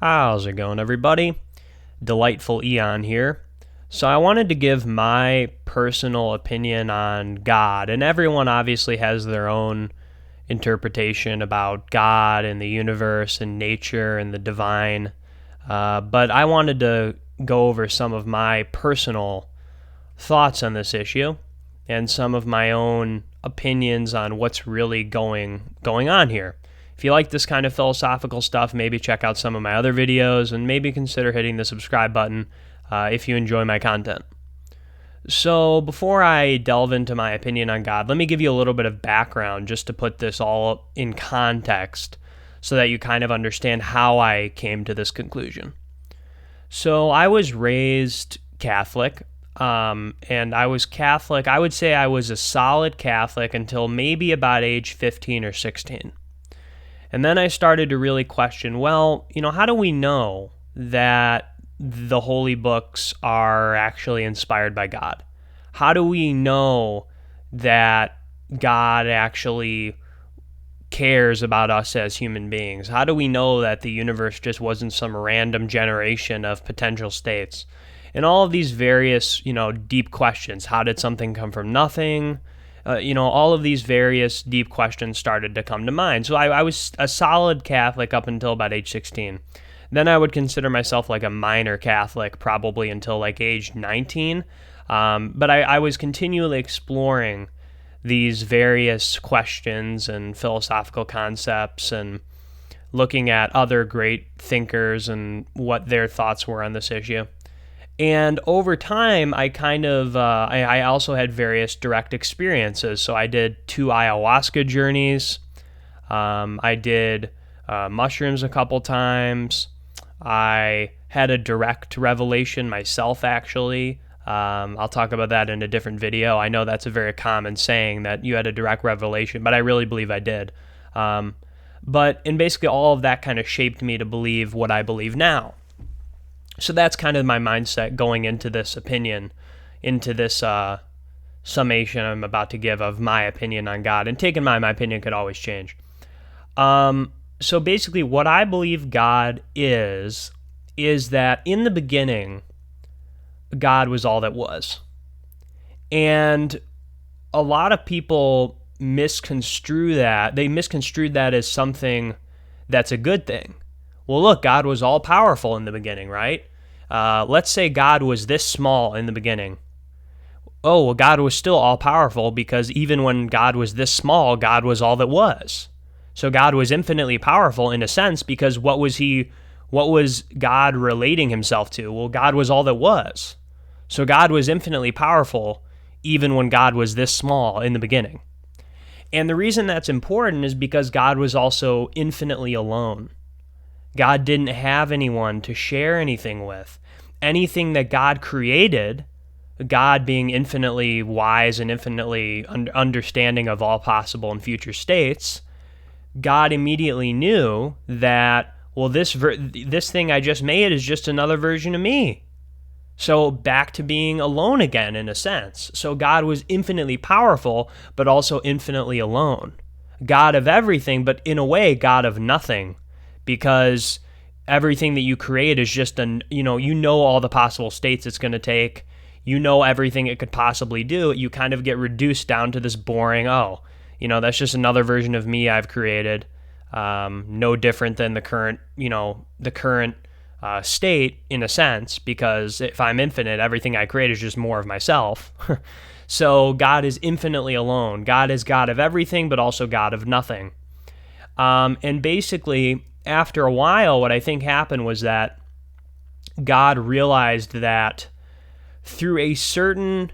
How's it going, everybody? Delightful Eon here. So I wanted to give my personal opinion on God, and everyone obviously has their own interpretation about God and the universe and nature and the divine, but I wanted to go over some of my personal thoughts on this issue and some of my own opinions on what's really going on here. If you like this kind of philosophical stuff, maybe check out some of my other videos and maybe consider hitting the subscribe button if you enjoy my content. So before I delve into my opinion on God, let me give you a little bit of background just to put this all in context so that you kind of understand how I came to this conclusion. So I was raised Catholic, and I was Catholic. I would say I was a solid Catholic until maybe about age 15 or 16. And then I started to really question, well, how do we know that the holy books are actually inspired by God? How do we know that God actually cares about us as human beings? How do we know that the universe just wasn't some random generation of potential states? And all of these various, deep questions. How did something come from nothing? All of these various deep questions started to come to mind. So I was a solid Catholic up until about age 16. Then I would consider myself like a minor Catholic probably until like age 19. But I was continually exploring these various questions and philosophical concepts and looking at other great thinkers and what their thoughts were on this issue. And over time, I I also had various direct experiences. So I did 2 ayahuasca journeys. I did mushrooms a couple times. I had a direct revelation myself, actually. I'll talk about that in a different video. I know that's a very common saying that you had a direct revelation, but I really believe I did. And basically all of that kind of shaped me to believe what I believe now. So that's kind of my mindset going into this opinion, into this summation I'm about to give of my opinion on God. And take in mind, my opinion could always change. So basically what I believe God is that in the beginning, God was all that was. And a lot of people misconstrue that. They misconstrued that as something that's a good thing. Well, look, God was all powerful in the beginning, right? Let's say God was this small in the beginning. Oh, well, God was still all powerful because even when God was this small, God was all that was. So God was infinitely powerful in a sense because what was God relating himself to? Well, God was all that was. So God was infinitely powerful even when God was this small in the beginning. And the reason that's important is because God was also infinitely alone. God didn't have anyone to share anything with. Anything that God created, God being infinitely wise and infinitely understanding of all possible and future states, God immediately knew that, well, this thing I just made is just another version of me. So back to being alone again, in a sense. So God was infinitely powerful, but also infinitely alone. God of everything, but in a way, God of nothing. Because everything that you create is just all the possible states it's going to take. Everything it could possibly do. You kind of get reduced down to this boring, that's just another version of me I've created. No different than the current state in a sense, because if I'm infinite, everything I create is just more of myself. So God is infinitely alone. God is God of everything, but also God of nothing. And basically, after a while, what I think happened was that God realized that through a certain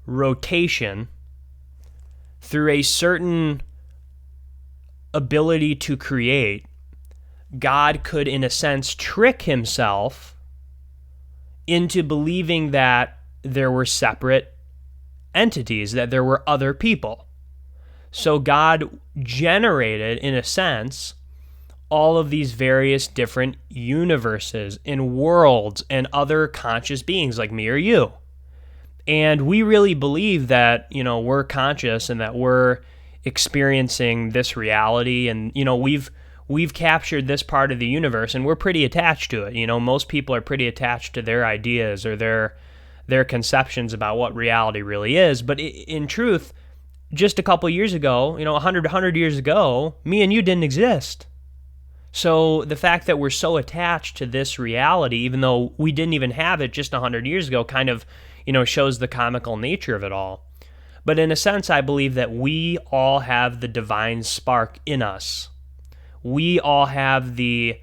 rotation, through a certain ability to create, God could, in a sense, trick himself into believing that there were separate entities, that there were other people. So God generated, in a sense, all of these various different universes and worlds and other conscious beings like me or you. And we really believe that, we're conscious and that we're experiencing this reality. And, we've we've captured this part of the universe and we're pretty attached to it. Most people are pretty attached to their ideas or their conceptions about what reality really is. But in truth, just a couple years ago, 100 years ago, me and you didn't exist. So the fact that we're so attached to this reality, even though we didn't even have it just 100 years ago, kind of, shows the comical nature of it all. But in a sense, I believe that we all have the divine spark in us. We all have the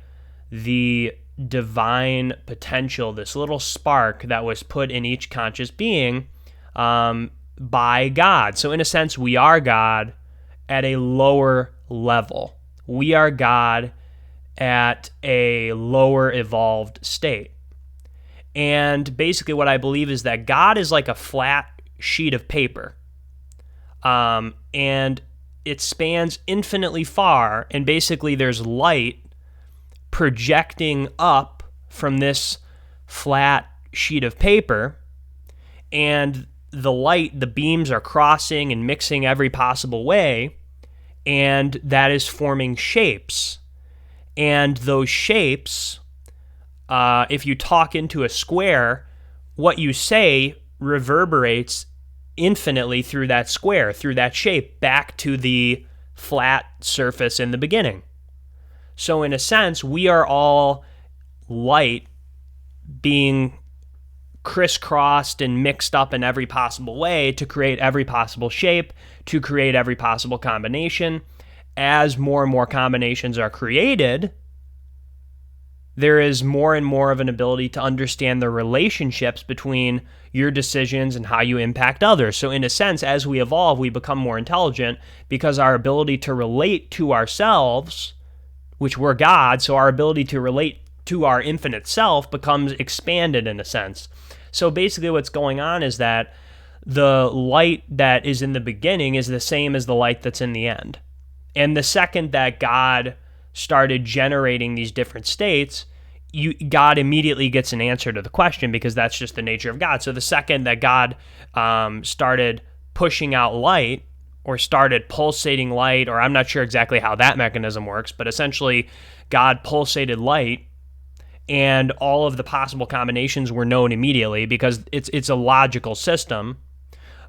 divine potential, this little spark that was put in each conscious being by God. So in a sense, we are God at a lower level. We are God at a lower evolved state. And basically what I believe is that God is like a flat sheet of paper. And it spans infinitely far, and basically there's light projecting up from this flat sheet of paper, and the beams are crossing and mixing every possible way, and that is forming shapes. And those shapes, if you talk into a square, what you say reverberates infinitely through that square, through that shape, back to the flat surface in the beginning. So in a sense, we are all light being crisscrossed and mixed up in every possible way to create every possible shape, to create every possible combination. As more and more combinations are created, there is more and more of an ability to understand the relationships between your decisions and how you impact others. So in a sense, as we evolve, we become more intelligent because our ability to relate to ourselves, which we're God, so our ability to relate to our infinite self becomes expanded in a sense. So basically what's going on is that the light that is in the beginning is the same as the light that's in the end. And the second that God started generating these different states, God immediately gets an answer to the question because that's just the nature of God. So the second that God started pushing out light or started pulsating light, or I'm not sure exactly how that mechanism works, but essentially God pulsated light and all of the possible combinations were known immediately because it's a logical system.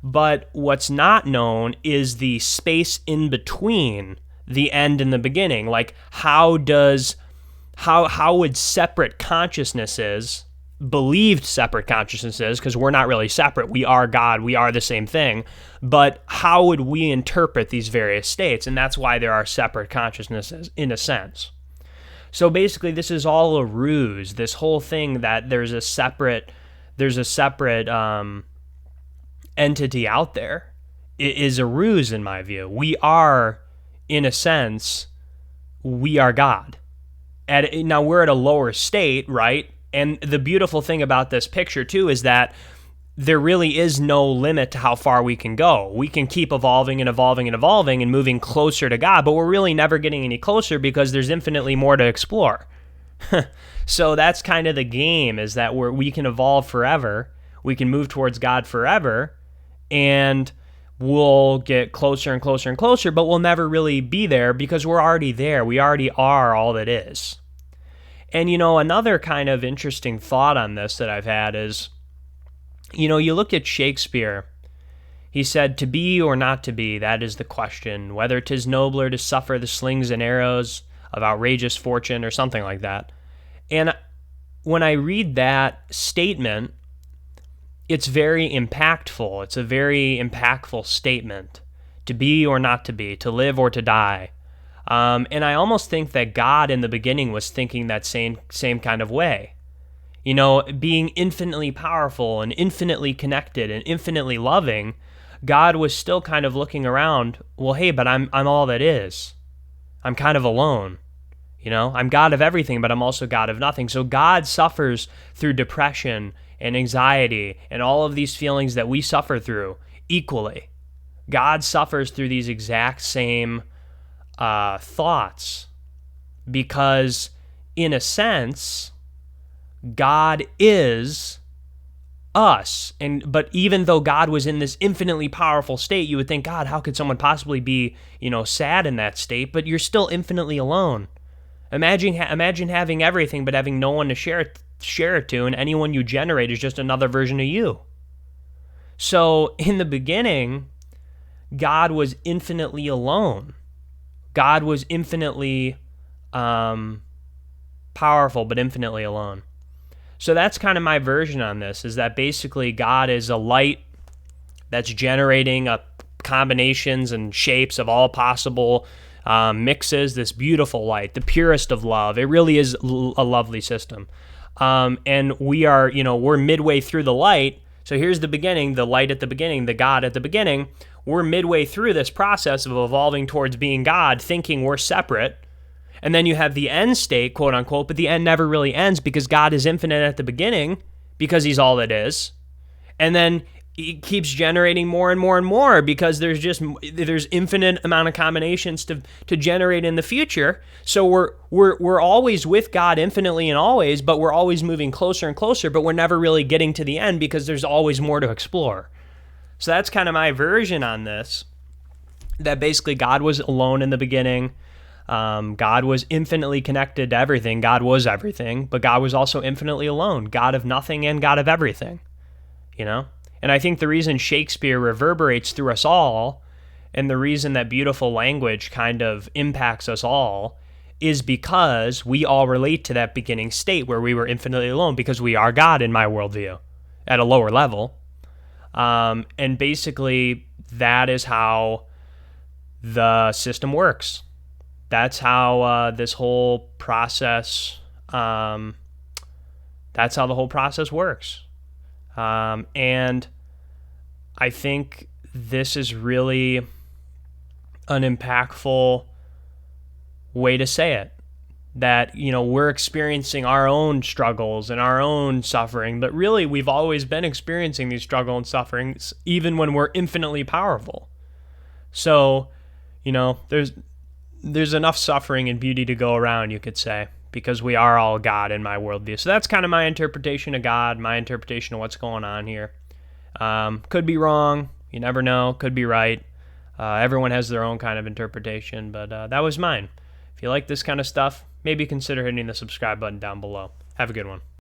But what's not known is the space in between the end and the beginning. Like how would separate consciousnesses, believed separate consciousnesses, because we're not really separate, we are God, we are the same thing, but how would we interpret these various states? And that's why there are separate consciousnesses in a sense. So basically this is all a ruse, this whole thing that there's a separate entity out there is a ruse in my view. We are, in a sense, we are God. Now we're at a lower state, right? And the beautiful thing about this picture too is that there really is no limit to how far we can go. We can keep evolving and evolving and evolving and moving closer to God, but we're really never getting any closer because there's infinitely more to explore. So that's kind of the game, is that we can evolve forever. We can move towards God forever, and we'll get closer and closer and closer, but we'll never really be there because we're already there. We already are all that is. And, another kind of interesting thought on this that I've had is, you look at Shakespeare. He said, "To be or not to be, that is the question, whether 'tis nobler to suffer the slings and arrows of outrageous fortune," or something like that. And when I read that statement, it's very impactful. It's a very impactful statement. To be or not to be, to live or to die. And I almost think that God in the beginning was thinking that same kind of way. Being infinitely powerful and infinitely connected and infinitely loving, God was still kind of looking around, well, hey, but I'm all that is. I'm kind of alone. I'm God of everything, but I'm also God of nothing. So God suffers through depression and anxiety and all of these feelings that we suffer through equally. God suffers through these exact same thoughts because, in a sense, God is us. But even though God was in this infinitely powerful state, you would think, God, how could someone possibly be, sad in that state? But you're still infinitely alone. Imagine having everything but having no one to share it to, and anyone you generate is just another version of you. So in the beginning, God was infinitely alone. God was infinitely powerful, but infinitely alone. So that's kind of my version on this, is that basically God is a light that's generating combinations and shapes of all possible mixes, this beautiful light, the purest of love. It really is a lovely system. And we're midway through the light. So here's the beginning, the light at the beginning, the God at the beginning. We're midway through this process of evolving towards being God, thinking we're separate. And then you have the end state, quote unquote, but the end never really ends because God is infinite at the beginning because he's all that is. And then it keeps generating more and more and more because there's infinite amount of combinations to generate in the future. So we're always with God infinitely and always, but we're always moving closer and closer, but we're never really getting to the end because there's always more to explore. So that's kind of my version on this, that basically God was alone in the beginning. God was infinitely connected to everything. God was everything, but God was also infinitely alone, God of nothing and God of everything, And I think the reason Shakespeare reverberates through us all, and the reason that beautiful language kind of impacts us all, is because we all relate to that beginning state where we were infinitely alone, because we are God in my worldview at a lower level. And basically, that is how the system works. That's how this whole process, that's how the whole process works. And I think this is really an impactful way to say it, that, we're experiencing our own struggles and our own suffering, but really we've always been experiencing these struggles and sufferings, even when we're infinitely powerful. So, there's enough suffering and beauty to go around, you could say, because we are all God in my worldview. So that's kind of my interpretation of God, my interpretation of what's going on here. Could be wrong. You never know. Could be right. Everyone has their own kind of interpretation, but that was mine. If you like this kind of stuff, maybe consider hitting the subscribe button down below. Have a good one.